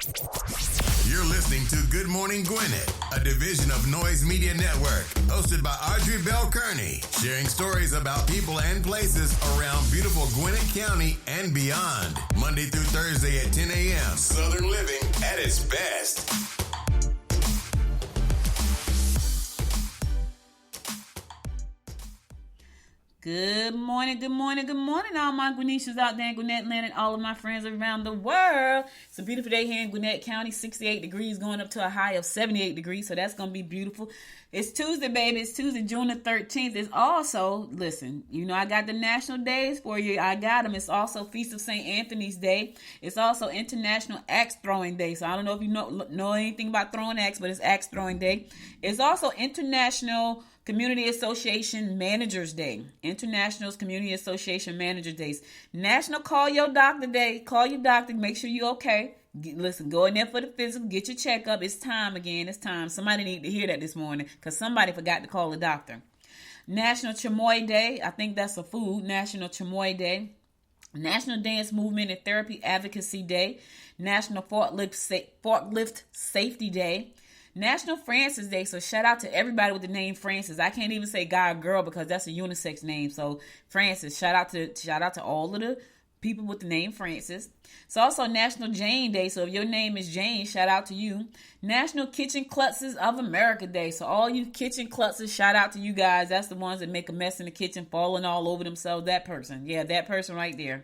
You're listening to Good Morning Gwinnett, a division of Noise Media Network, hosted by Audrey Bell Kearney, sharing stories about people and places around beautiful Gwinnett County and beyond. Monday through Thursday at 10 a.m. Southern living at its best. Good morning, all my Gwinnetians out there in Gwinnett land and all of my friends around the world. It's a beautiful day here in Gwinnett County, 68 degrees going up to a high of 78 degrees, so that's going to be beautiful. It's Tuesday, baby. It's Tuesday, June the 13th. It's also, listen, you know I got the national days for you. I got them. It's also Feast of St. Anthony's Day. It's also International Axe Throwing Day, so I don't know if you know anything about throwing axe, but it's Axe Throwing Day. It's also International Community Association Managers Day. International Community Association Manager Days. National Call Your Doctor Day. Call your doctor. Make sure you're okay. Listen, go in there for the physical. Get your checkup. It's time again. It's time. Somebody need to hear that this morning because somebody forgot to call the doctor. National Chamoy Day. I think that's a food. National Chamoy Day. National Dance Movement and Therapy Advocacy Day. National Forklift Safety Day. National Francis Day, so shout out to everybody with the name Francis. I can't even say guy or girl because that's a unisex name. So Francis, shout out to all of the people with the name Francis. It's also National Jane Day, so if your name is Jane, shout out to you. National Kitchen Klutzes of America Day, so all you kitchen klutzes, shout out to you guys. That's the ones that make a mess in the kitchen, falling all over themselves. That person, yeah, that person right there.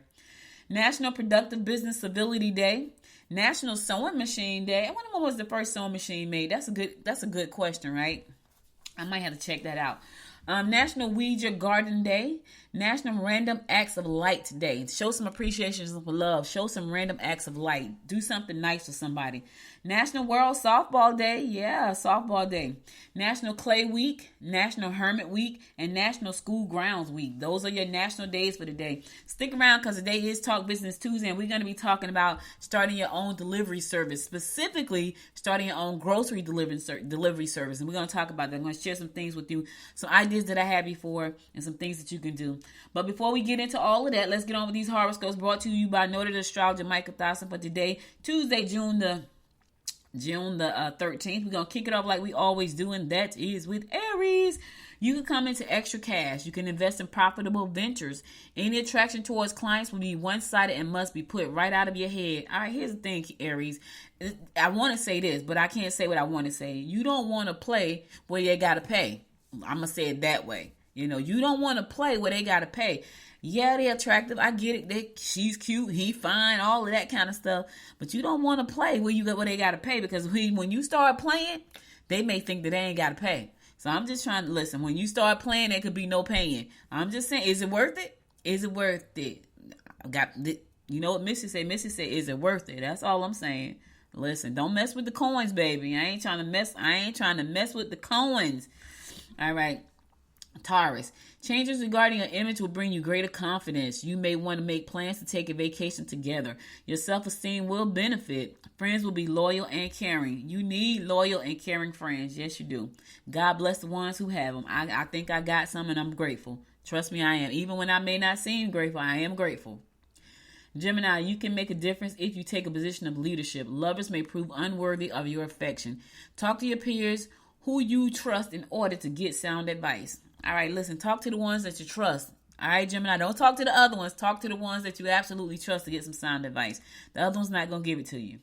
National Productive Business Civility Day. National Sewing Machine Day. I wonder when was the first sewing machine made. That's a good question, right? I might have to check that out. National Weed Your Garden Day. National Random Acts of Light Day. Show some appreciation for love. Show some random acts of light. Do something nice for somebody. National World Softball Day. Yeah, Softball Day. National Clay Week. National Hermit Week. And National School Grounds Week. Those are your national days for the day. Stick around because today is Talk Business Tuesday and we're going to be talking about starting your own delivery service. Specifically, starting your own grocery delivery service. And we're going to talk about that. I'm going to share some things with you. Some ideas that I had before and some things that you can do. But before we get into all of that, let's get on with these horoscopes brought to you by noted astrologer Michael Thorson for today, Tuesday, June the 13th. We're going to kick it off like we always do, and that is with Aries. You can come into extra cash. You can invest in profitable ventures. Any attraction towards clients will be one-sided and must be put right out of your head. All right, here's the thing, Aries. I want to say this, but I can't say what I want to say. You don't want to play where you got to pay. I'm going to say it that way. You know, you don't want to play where they got to pay. Yeah, they're attractive. I get it. She's cute. He fine. All of that kind of stuff. But you don't want to play where they got to pay because when you start playing, they may think that they ain't got to pay. So I'm just trying to listen. When you start playing, there could be no paying. I'm just saying, is it worth it? Is it worth it? You know what Missy said? Missy said, is it worth it? That's all I'm saying. Listen, don't mess with the coins, baby. I ain't trying to mess with the coins. All right. Taurus, changes regarding your image will bring you greater confidence. You may want to make plans to take a vacation together. Your self-esteem will benefit. Friends will be loyal and caring. You need loyal and caring friends. Yes, you do. God bless the ones who have them. I think I got some and I'm grateful. Trust me, I am. Even when I may not seem grateful, I am grateful. Gemini, you can make a difference if you take a position of leadership. Lovers may prove unworthy of your affection. Talk to your peers who you trust in order to get sound advice. All right, listen, talk to the ones that you trust. All right, Gemini, don't talk to the other ones. Talk to the ones that you absolutely trust to get some sound advice. The other one's not going to give it to you.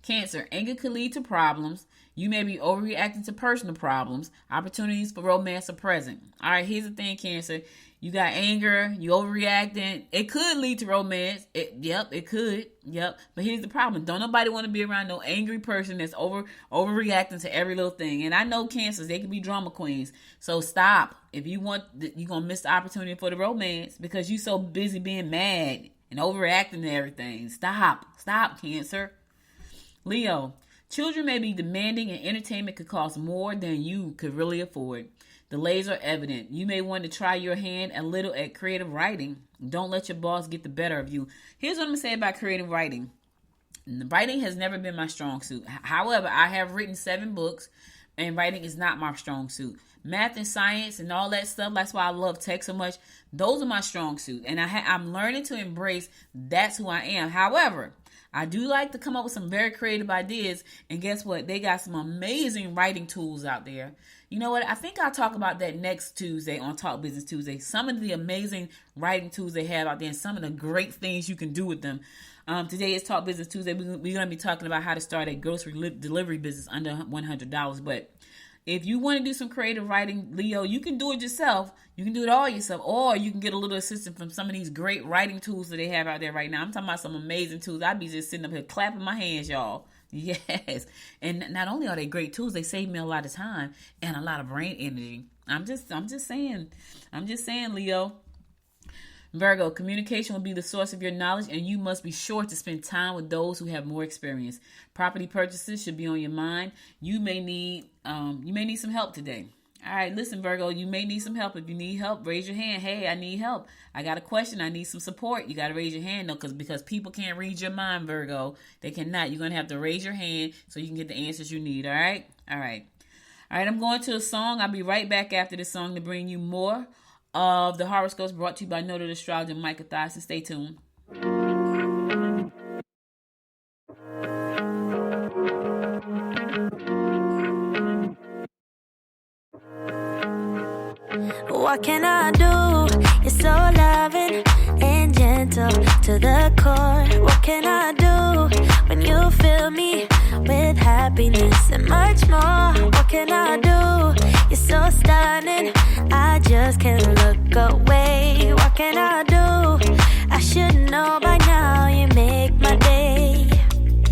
Cancer, anger could lead to problems. You may be overreacting to personal problems. Opportunities for romance are present. All right, here's the thing, Cancer. You got anger, you overreacting. It could lead to romance. It could. Yep. But here's the problem. Don't nobody want to be around no angry person that's overreacting to every little thing. And I know Cancers, they can be drama queens. So stop. If you want, you're going to miss the opportunity for the romance because you're so busy being mad and overreacting to everything. Stop, Cancer. Leo, children may be demanding and entertainment could cost more than you could really afford. Delays are evident. You may want to try your hand a little at creative writing. Don't let your boss get the better of you. Here's what I'm going to say about creative writing. Writing has never been my strong suit. However, I have written 7 books, and writing is not my strong suit. Math and science and all that stuff, that's why I love tech so much. Those are my strong suit, and I'm learning to embrace that's who I am. However, I do like to come up with some very creative ideas, and guess what? They got some amazing writing tools out there. You know what? I think I'll talk about that next Tuesday on Talk Business Tuesday. Some of the amazing writing tools they have out there and some of the great things you can do with them. Today is Talk Business Tuesday. We're going to be talking about how to start a grocery delivery business under $100. But if you want to do some creative writing, Leo, you can do it yourself. You can do it all yourself, or you can get a little assistance from some of these great writing tools that they have out there right now. I'm talking about some amazing tools. I'd be just sitting up here clapping my hands, y'all. Yes. And not only are they great tools, they save me a lot of time and a lot of brain energy. I'm just saying, Leo. Virgo, communication will be the source of your knowledge, and you must be sure to spend time with those who have more experience. Property purchases should be on your mind. You may need some help today. All right, listen, Virgo, you may need some help. If you need help, raise your hand. Hey, I need help. I got a question. I need some support. You got to raise your hand, though, because people can't read your mind, Virgo. They cannot. You're going to have to raise your hand so you can get the answers you need, all right? All right, I'm going to a song. I'll be right back after this song to bring you more of the horoscopes brought to you by Noted Astrologer Micah Thyssen. Stay tuned. What can I do? You're so loving and gentle to the core. What can I do when you fill me with happiness and much more? What can I do? You're so stunning, I just can't look away. What can I do? I should know by now, you make my day.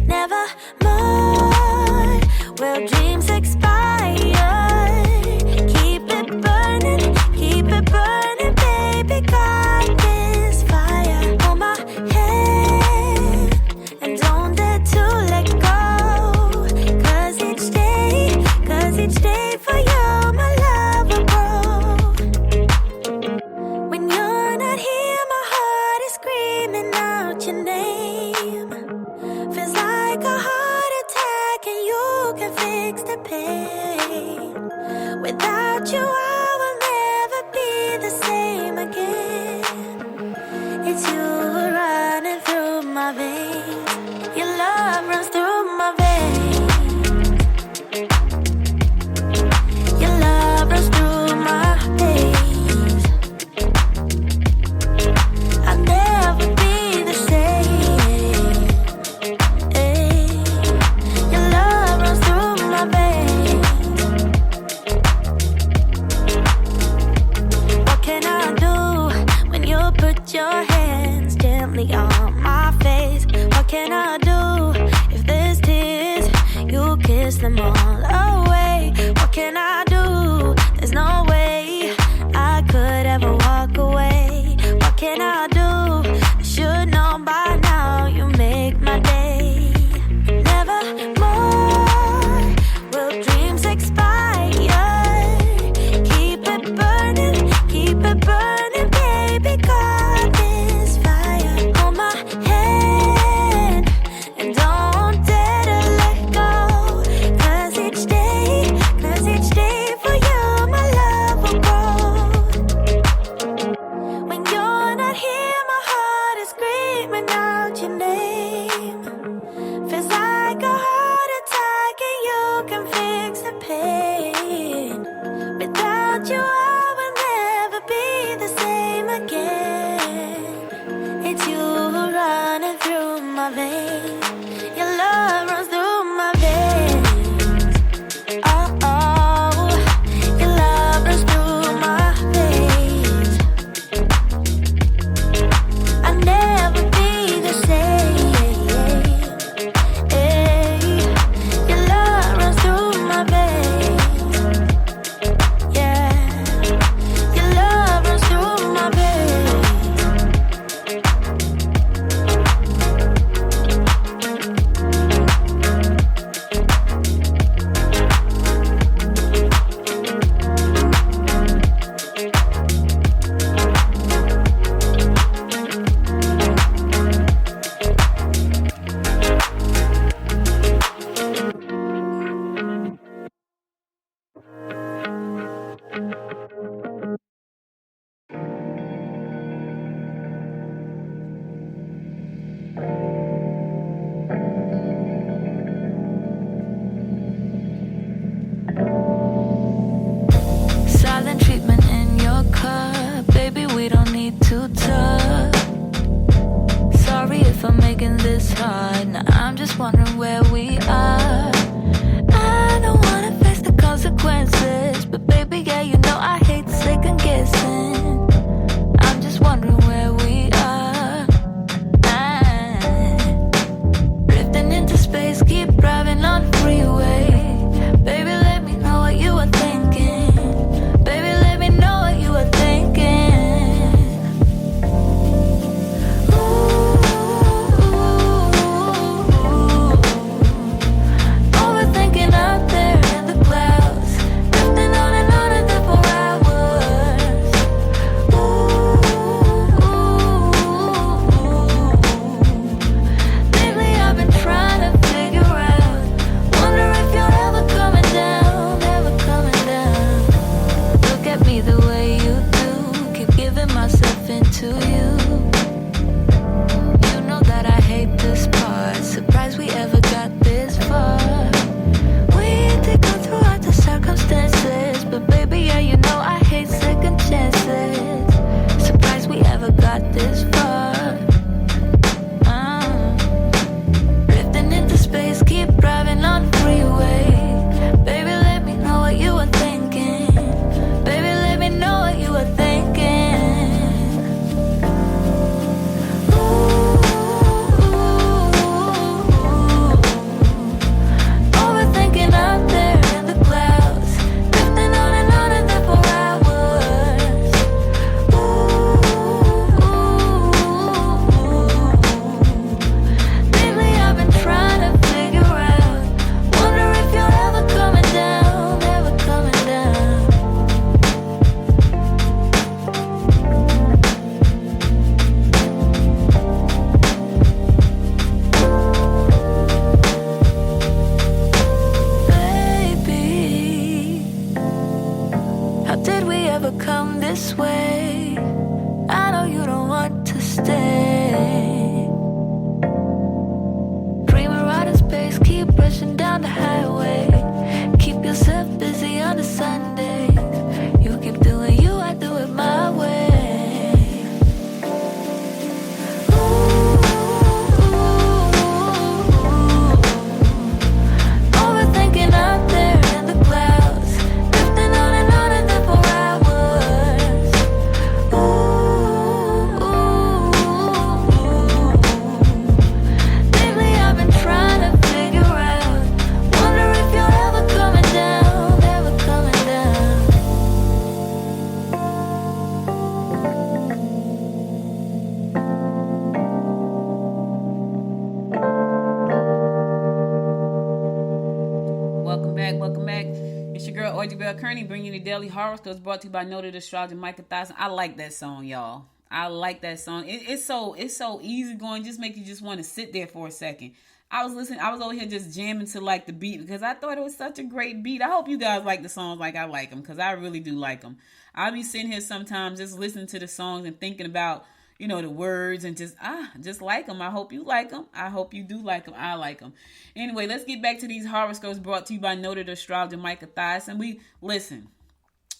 Never more will dreams expire. Keep it burning, baby, got this fire. Hold my hand and don't dare to let go. Cause each day for you, my love will grow. When you're not here, my heart is screaming out your name. Feels like a heart attack and you can fix the pain. Without you, I will never be the same again. It's you running through my veins. Your love runs through my veins. Your love runs through my veins. I'll never be the same. Your love runs through my veins. What can I do when you put your hands gently on my face? What can I do if there's tears? You kiss them all away. What can I do? There's no way I could ever walk away. What can I do? I should know by now, you make my day. Never more will dreams expire. Keep it burning, baby, got this fire. Hold my hand and don't dare to let go. Cause each wondering where we are. I don't wanna face the consequences, but baby, yeah, you know I hate second guessing. I'm just wondering where we are. Drifting into space, keep driving on the freeway. Baby, let me know what you were thinking. Baby, let me know what you were thinking. Overthinking out there in the clouds, drifting on and there for hours. Lately I've been trying to figure out, wonder if you're ever coming down, ever coming down. Look at me the way you do, keep giving myself into you. You know that I hate this part, surprised we ever got this far. We did go throughout the circumstances, but baby, yeah, you know I hate second chances. Surprised we ever got this far. Drifting into space, keep driving on the freeway. Baby, let me know what you were thinking. Baby, let me know what you were thinking. Overthinking out there in the clouds, drifting on and there for hours. Lately I've been trying to figure out, wonder if you're ever coming down, ever coming down. Baby, how did we ever come this way? I know you don't want to stay. Dreaming out in space, keep rushing down the highway. Keep yourself busy on the Sundays. You keep doing you, I do it my way. Overthinking out there in the clouds, drifting on and there for hours. Lately I've been trying to figure out, wonder if you're ever coming down, ever coming down. Welcome back, welcome back. It's your girl, Audrey Bell Kearney, bringing you the Daily Horoscopes, brought to you by noted astrologer Micah Thyssen. I like that song, y'all. I like that song. It's so easy going, just make you just want to sit there for a second. I was over here just jamming to like the beat because I thought it was such a great beat. I hope you guys like the songs like I like them, because I really do like them. I'll be sitting here sometimes just listening to the songs and thinking about, you know, the words and just like them. I hope you like them. I hope you do like them. I like them. Anyway, let's get back to these horoscopes brought to you by noted astrologer Micah Thyssen. Listen,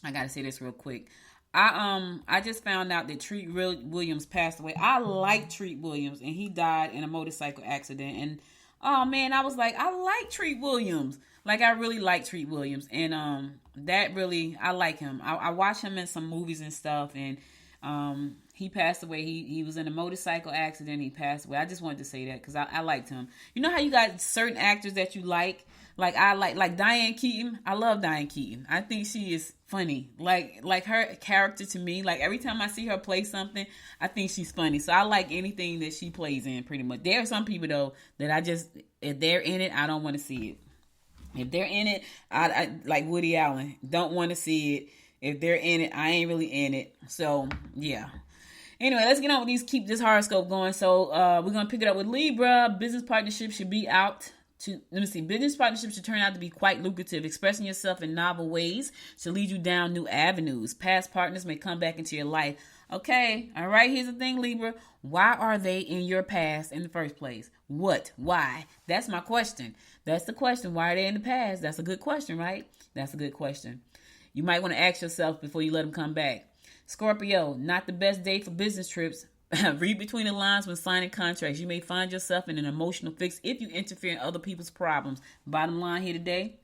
I gotta say this real quick. I just found out that Treat Williams passed away. I like Treat Williams, and he died in a motorcycle accident. And oh man, I was like, I like Treat Williams. Like, I really like Treat Williams, and that really, I like him. I watch him in some movies and stuff, and he passed away. He was in a motorcycle accident. He passed away. I just wanted to say that because I liked him. You know how you got certain actors that you like? Like I like Diane Keaton. I love Diane Keaton. I think she is funny. Like her character to me, like every time I see her play something, I think she's funny. So I like anything that she plays in pretty much. There are some people though that I just, if they're in it, I don't want to see it. If they're in it, I like Woody Allen. Don't want to see it. If they're in it, I ain't really in it. So yeah. Anyway, let's get on with these. Keep this horoscope going. So we're gonna pick it up with Libra. Business partnerships should be out. Business partnerships should turn out to be quite lucrative. Expressing yourself in novel ways should lead you down new avenues. Past partners may come back into your life. Okay, all right, here's the thing, Libra. Why are they in your past in the first place? What? Why? That's my question. That's the question. Why are they in the past? That's a good question, right? That's a good question. You might want to ask yourself before you let them come back. Scorpio, not the best day for business trips. Read between the lines when signing contracts. You may find yourself in an emotional fix if you interfere in other people's problems. Bottom line here today,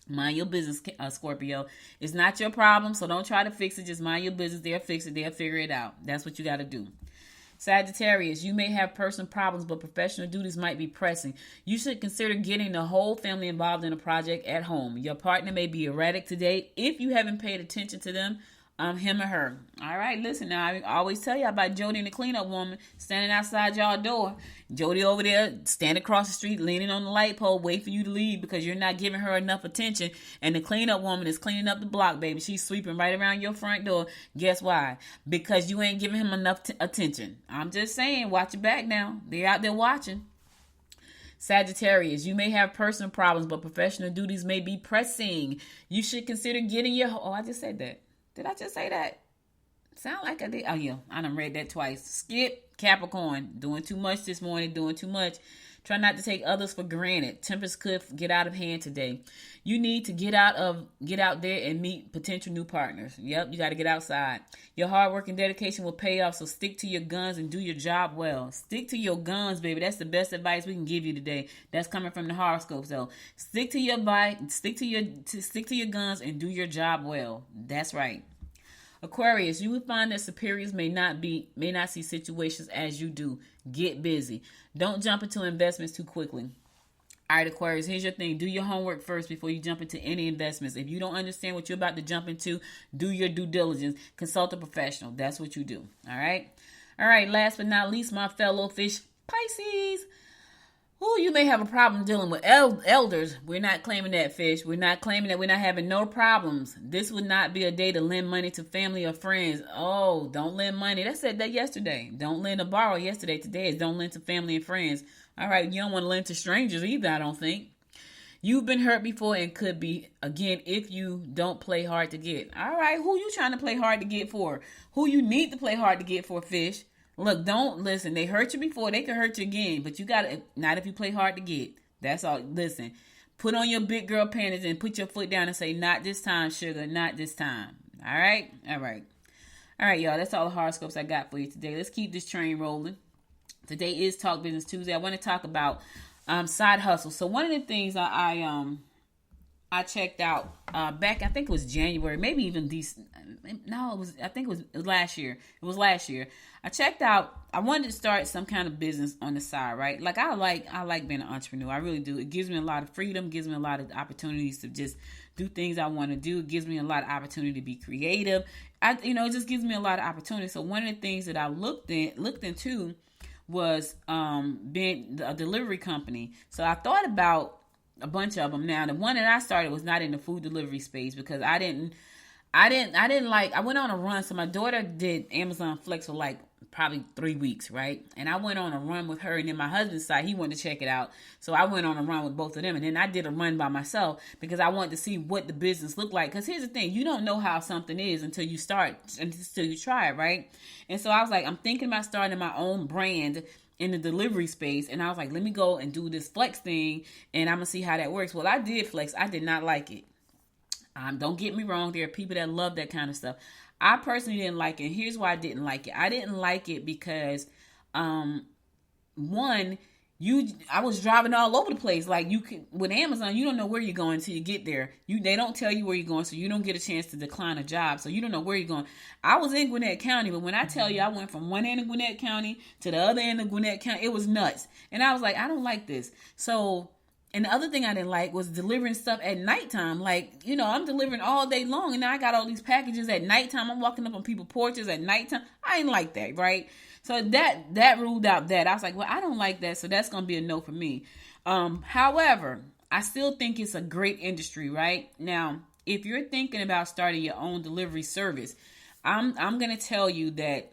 mind your business, Scorpio. It's not your problem, so don't try to fix it. Just mind your business. They'll fix it. They'll figure it out. That's what you got to do. Sagittarius, you may have personal problems, but professional duties might be pressing. You should consider getting the whole family involved in a project at home. Your partner may be erratic today if you haven't paid attention to them. Him or her. All right, listen now. I always tell you about Jody and the cleanup woman standing outside y'all door. Jody over there standing across the street, leaning on the light pole, wait for you to leave because you're not giving her enough attention. And the cleanup woman is cleaning up the block, baby. She's sweeping right around your front door. Guess why? Because you ain't giving him enough attention. I'm just saying, watch your back now. They're out there watching. Sagittarius, you may have personal problems, but professional duties may be pressing. You should consider getting your... Oh, I just said that. Did I just say that? Sound like I did. Oh, yeah. I done read that twice. Skip. Capricorn. Doing too much this morning. Doing too much. Try not to take others for granted. Tempers could get out of hand today. You need to get out there and meet potential new partners. Yep, you got to get outside. Your hard work and dedication will pay off, so stick to your guns and do your job well. Stick to your guns, baby. That's the best advice we can give you today. That's coming from the horoscopes, though. Stick to your stick to your guns and do your job well. That's right. Aquarius, you will find that superiors may not see situations as you do. Get busy. Don't jump into investments too quickly. All right, Aquarius, here's your thing. Do your homework first before you jump into any investments. If you don't understand what you're about to jump into, do your due diligence. Consult a professional. That's what you do. All right? All right, last but not least, my fellow fish, Pisces. Oh, you may have a problem dealing with elders. We're not claiming that, fish. We're not claiming that we're not having no problems. This would not be a day to lend money to family or friends. Oh, don't lend money. I said that yesterday. Don't lend or borrow yesterday. Today is don't lend to family and friends. All right, you don't want to lend to strangers either, I don't think. You've been hurt before and could be again if you don't play hard to get. All right, who you trying to play hard to get for? Who you need to play hard to get for, fish? Look, don't listen. They hurt you before. They can hurt you again. But you got to, not if you play hard to get. That's all. Listen, put on your big girl panties and put your foot down and say, not this time, sugar. Not this time. All right? All right. All right, y'all. That's all the horoscopes I got for you today. Let's keep this train rolling. Today is Talk Business Tuesday. I want to talk about side hustle. So one of the things I checked out back, I think it was January, maybe even I think it was last year. It was last year. I checked out, I wanted to start some kind of business on the side, right? Like I like being an entrepreneur. I really do. It gives me a lot of freedom, gives me a lot of opportunities to just do things I want to do. It gives me a lot of opportunity to be creative. It just gives me a lot of opportunity. So one of the things that I looked into was being a delivery company. So I thought about a bunch of them. Now, the one that I started was not in the food delivery space because I went on a run. So my daughter did Amazon Flex for like probably 3 weeks, right? And I went on a run with her, and then my husband's side, he wanted to check it out. So I went on a run with both of them, and then I did a run by myself because I wanted to see what the business looked like. Because here's the thing, you don't know how something is until you try it, right? And so I was like, I'm thinking about starting my own brand in the delivery space, and I was like, let me go and do this Flex thing, and I'm gonna see how that works. Well, I did Flex. I did not like it. Don't get me wrong. There are people that love that kind of stuff. I personally didn't like it. And here's why I didn't like it. I didn't like it because, one, I was driving all over the place. Like with Amazon, you don't know where you're going until you get there. They don't tell you where you're going, so you don't get a chance to decline a job. So you don't know where you're going. I was in Gwinnett County, but when I tell you I went from one end of Gwinnett County to the other end of Gwinnett County, it was nuts. And I was like, I don't like this. So, and the other thing I didn't like was delivering stuff at nighttime. Like, I'm delivering all day long, and now I got all these packages at nighttime. I'm walking up on people's porches at nighttime. I didn't like that, right? So that ruled out that. I was like, well, I don't like that, so that's going to be a no for me. However, I still think it's a great industry, right? Now, if you're thinking about starting your own delivery service, I'm going to tell you that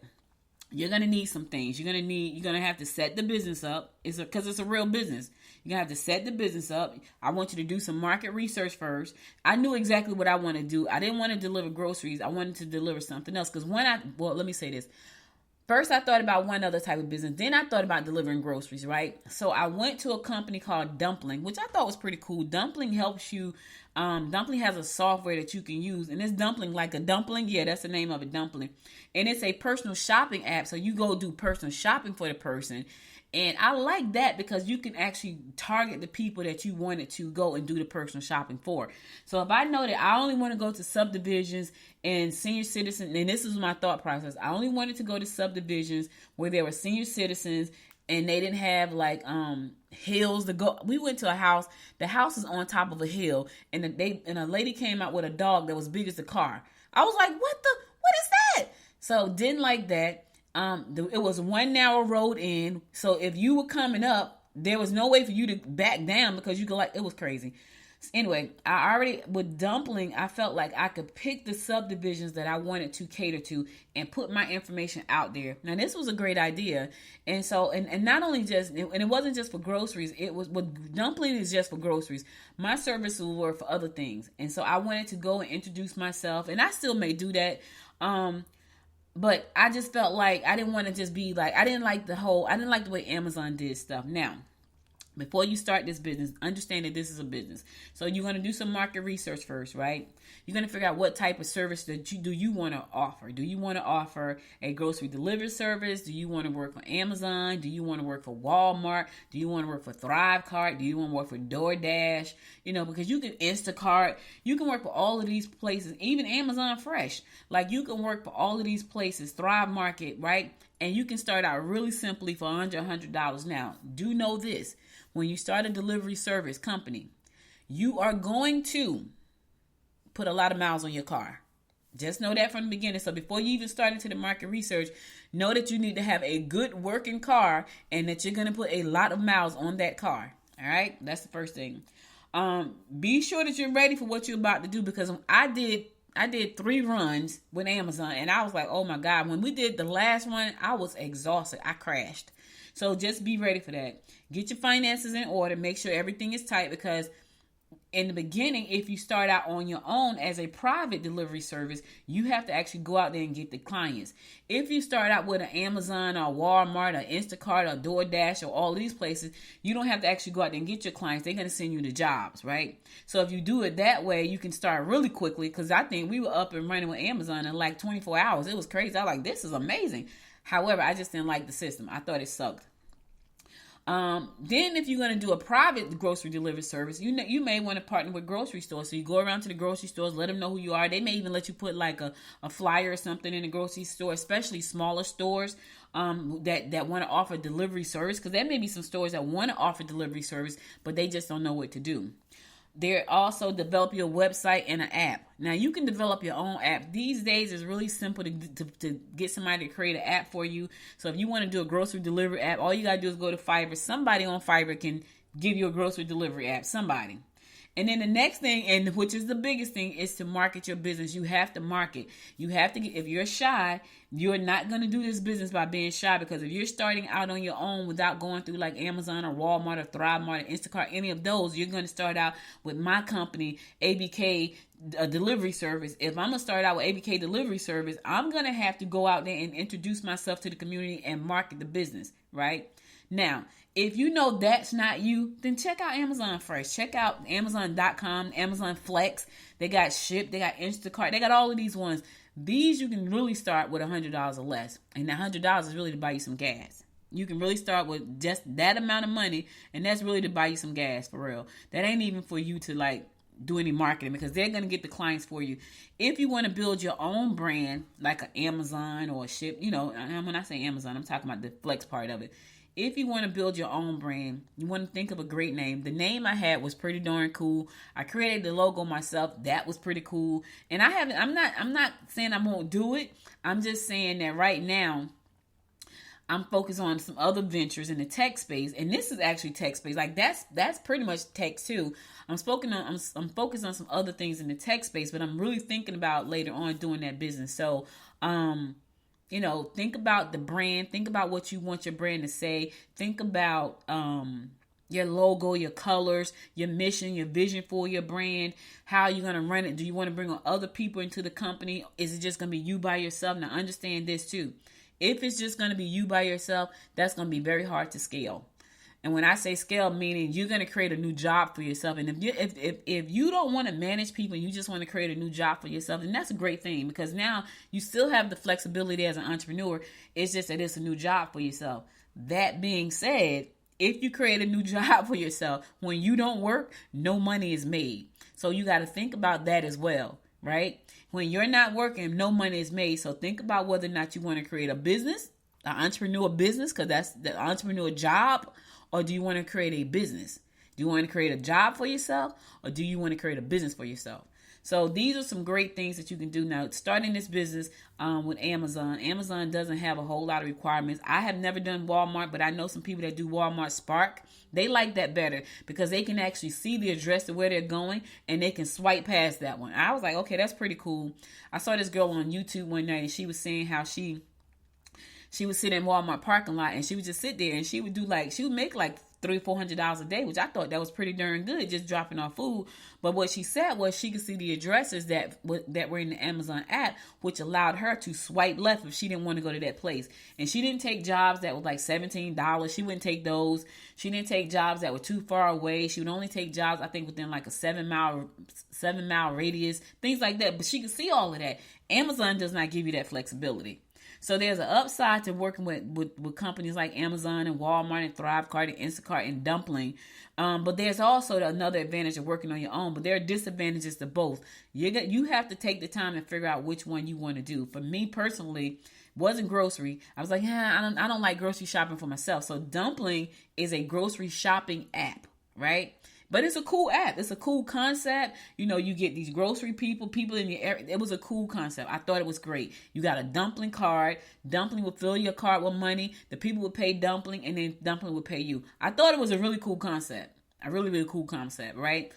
you're going to need some things. You're going to have to set the business up. Because it's a real business. You're going to have to set the business up. I want you to do some market research first. I knew exactly what I want to do. I didn't want to deliver groceries. I wanted to deliver something else. Because let me say this. First, I thought about one other type of business. Then I thought about delivering groceries, right? So I went to a company called Dumpling, which I thought was pretty cool. Dumpling helps you. Dumpling has a software that you can use, and it's Dumpling like a dumpling. Yeah, that's the name of it, Dumpling. And it's a personal shopping app. So you go do personal shopping for the person. And I like that because you can actually target the people that you wanted to go and do the personal shopping for. So if I know that I only want to go to subdivisions and senior citizens, and this is my thought process, I only wanted to go to subdivisions where there were senior citizens and they didn't have like hills to go. We went to a house. The house is on top of a hill, and a lady came out with a dog that was big as the car. I was like, what is that? So didn't like that. It was one narrow road in, so if you were coming up, there was no way for you to back down because you could it was crazy. Anyway, with Dumpling, I felt like I could pick the subdivisions that I wanted to cater to and put my information out there. Now, this was a great idea. And so, and not only just, and it wasn't just for groceries, with Dumpling is just for groceries. My services were for other things. And so I wanted to go and introduce myself, and I still may do that. But I just felt like I didn't want to just be like, I didn't like the way Amazon did stuff. Now, before you start this business, understand that this is a business. So you're going to do some market research first, right? You're going to figure out what type of service do you want to offer. Do you want to offer a grocery delivery service? Do you want to work for Amazon? Do you want to work for Walmart? Do you want to work for Thrivecart? Do you want to work for DoorDash? Because you can Instacart. You can work for all of these places, even Amazon Fresh. Like you can work for all of these places, Thrive Market, right? And you can start out really simply for under $100. Now, do know this. When you start a delivery service company, you are going to put a lot of miles on your car. Just know that from the beginning. So before you even start into the market research, know that you need to have a good working car and that you're going to put a lot of miles on that car. All right? That's the first thing. Be sure that you're ready for what you're about to do, because I did 3 runs with Amazon and I was like, oh my God, when we did the last one, I was exhausted. I crashed. So just be ready for that. Get your finances in order. Make sure everything is tight, because in the beginning, if you start out on your own as a private delivery service, you have to actually go out there and get the clients. If you start out with an Amazon or Walmart or Instacart or DoorDash or all these places, you don't have to actually go out there and get your clients. They're going to send you the jobs, right? So if you do it that way, you can start really quickly, because I think we were up and running with Amazon in like 24 hours. It was crazy. I was like, this is amazing. However, I just didn't like the system. I thought it sucked. Then if you're going to do a private grocery delivery service, you may want to partner with grocery stores. So you go around to the grocery stores, let them know who you are. They may even let you put like a flyer or something in the grocery store, especially smaller stores that want to offer delivery service, because there may be some stores that want to offer delivery service, but they just don't know what to do. They're also develop your website and an app. Now, you can develop your own app. These days, it's really simple to get somebody to create an app for you. So if you want to do a grocery delivery app, all you got to do is go to Fiverr. Somebody on Fiverr can give you a grocery delivery app. Somebody. And then the next thing, and which is the biggest thing, is to market your business. You have to market. You have to if you're shy, you're not going to do this business by being shy, because if you're starting out on your own without going through like Amazon or Walmart or Thrivemart or Instacart, any of those, you're going to start out with my company, ABK Delivery Service. If I'm going to start out with ABK Delivery Service, I'm going to have to go out there and introduce myself to the community and market the business, right? Now, if you know that's not you, then check out Amazon Fresh. Check out Amazon.com, Amazon Flex. They got Ship, they got Instacart, they got all of these ones. These you can really start with $100 or less. And that $100 is really to buy you some gas. You can really start with just that amount of money, and that's really to buy you some gas, for real. That ain't even for you to like do any marketing, because they're going to get the clients for you. If you want to build your own brand, like an Amazon or a Ship, when I say Amazon, I'm talking about the Flex part of it. If you want to build your own brand, you want to think of a great name. The name I had was pretty darn cool. I created the logo myself. That was pretty cool. And I'm not saying I won't do it. I'm just saying that right now I'm focused on some other ventures in the tech space. And this is actually tech space. Like that's pretty much tech too. I'm focused on some other things in the tech space, but I'm really thinking about later on doing that business. So, think about the brand. Think about what you want your brand to say. Think about your logo, your colors, your mission, your vision for your brand. How you're going to run it. Do you want to bring on other people into the company? Is it just going to be you by yourself? Now, understand this too. If it's just going to be you by yourself, that's going to be very hard to scale. And when I say scale, meaning you're going to create a new job for yourself. And if you don't want to manage people and you just want to create a new job for yourself, then that's a great thing, because now you still have the flexibility as an entrepreneur. It's just that it's a new job for yourself. That being said, if you create a new job for yourself, when you don't work, no money is made. So you got to think about that as well, right? When you're not working, no money is made. So think about whether or not you want to create a business, an entrepreneur business, because that's the entrepreneur job. Or do you want to create a business? Do you want to create a job for yourself? Or do you want to create a business for yourself? So these are some great things that you can do now. Starting this business with Amazon. Amazon doesn't have a whole lot of requirements. I have never done Walmart, but I know some people that do Walmart Spark. They like that better because they can actually see the address of where they're going and they can swipe past that one. I was like, okay, that's pretty cool. I saw this girl on YouTube one night and she was saying how she would sit in Walmart parking lot and she would just sit there and she would make like $300-$400 a day, which I thought that was pretty darn good, just dropping off food. But what she said was she could see the addresses that were in the Amazon app, which allowed her to swipe left if she didn't want to go to that place. And she didn't take jobs that were like $17. She wouldn't take those. She didn't take jobs that were too far away. She would only take jobs, I think, within like a 7-mile radius, things like that. But she could see all of that. Amazon does not give you that flexibility. So there's an upside to working with companies like Amazon and Walmart and Thrivecart and Instacart and Dumpling. But there's also another advantage of working on your own. But there are disadvantages to both. You have to take the time and figure out which one you want to do. For me personally, wasn't grocery. I was like, I don't like grocery shopping for myself. So Dumpling is a grocery shopping app, right? But it's a cool app. It's a cool concept. You know, you get these grocery people in your area. It was a cool concept. I thought it was great. You got a Dumpling card. Dumpling will fill your card with money. The people would pay Dumpling, and then Dumpling would pay you. I thought it was a really cool concept. A really, really cool concept, right?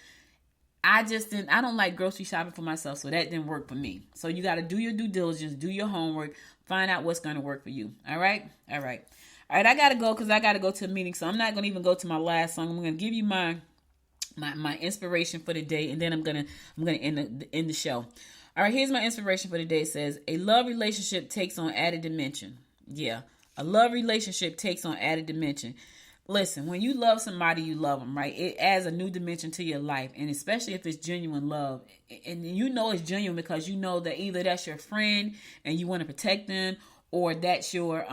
I don't like grocery shopping for myself, so that didn't work for me. So you got to do your due diligence, do your homework, find out what's going to work for you. All right, I got to go because I got to go to a meeting. So I'm not going to even go to my last song. I'm going to give you my inspiration for the day, and then I'm gonna end the show. All right, here's my inspiration for the day. It says, a love relationship takes on added dimension. Yeah, a love relationship takes on added dimension. Listen, when you love somebody, you love them, right? It adds a new dimension to your life, and especially if it's genuine love. And you know it's genuine because you know that either that's your friend and you want to protect them, or that's your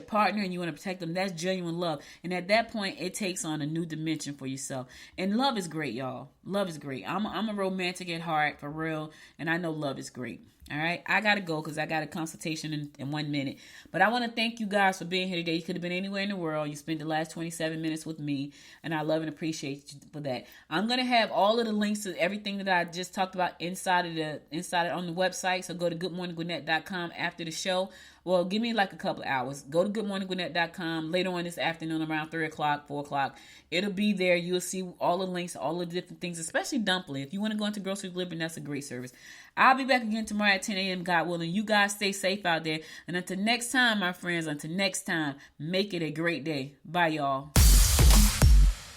partner and you want to protect them. That's genuine love. And at that point, it takes on a new dimension for yourself. And love is great, y'all. Love is great. I'm a romantic at heart, for real. And I know love is great. All right. I got to go because I got a consultation in 1 minute. But I want to thank you guys for being here today. You could have been anywhere in the world. You spent the last 27 minutes with me. And I love and appreciate you for that. I'm going to have all of the links to everything that I just talked about inside on the website. So go to goodmorninggwinnett.com after the show. Well, give me like a couple of hours. Go to goodmorninggwinnett.com later on this afternoon around 3 o'clock, 4 o'clock. It'll be there. You'll see all the links, all the different things, especially Dumpling. If you want to go into grocery delivery, that's a great service. I'll be back again tomorrow at 10 a.m., God willing. You guys stay safe out there. And until next time, my friends, make it a great day. Bye, y'all.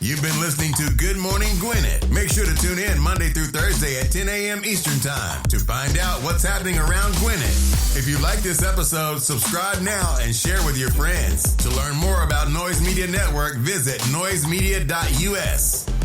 You've been listening to Good Morning Gwinnett. Make sure to tune in Monday through Thursday at 10 a.m. Eastern Time to find out what's happening around Gwinnett. If you like this episode, subscribe now and share with your friends. To learn more about Noise Media Network, visit noisemedia.us.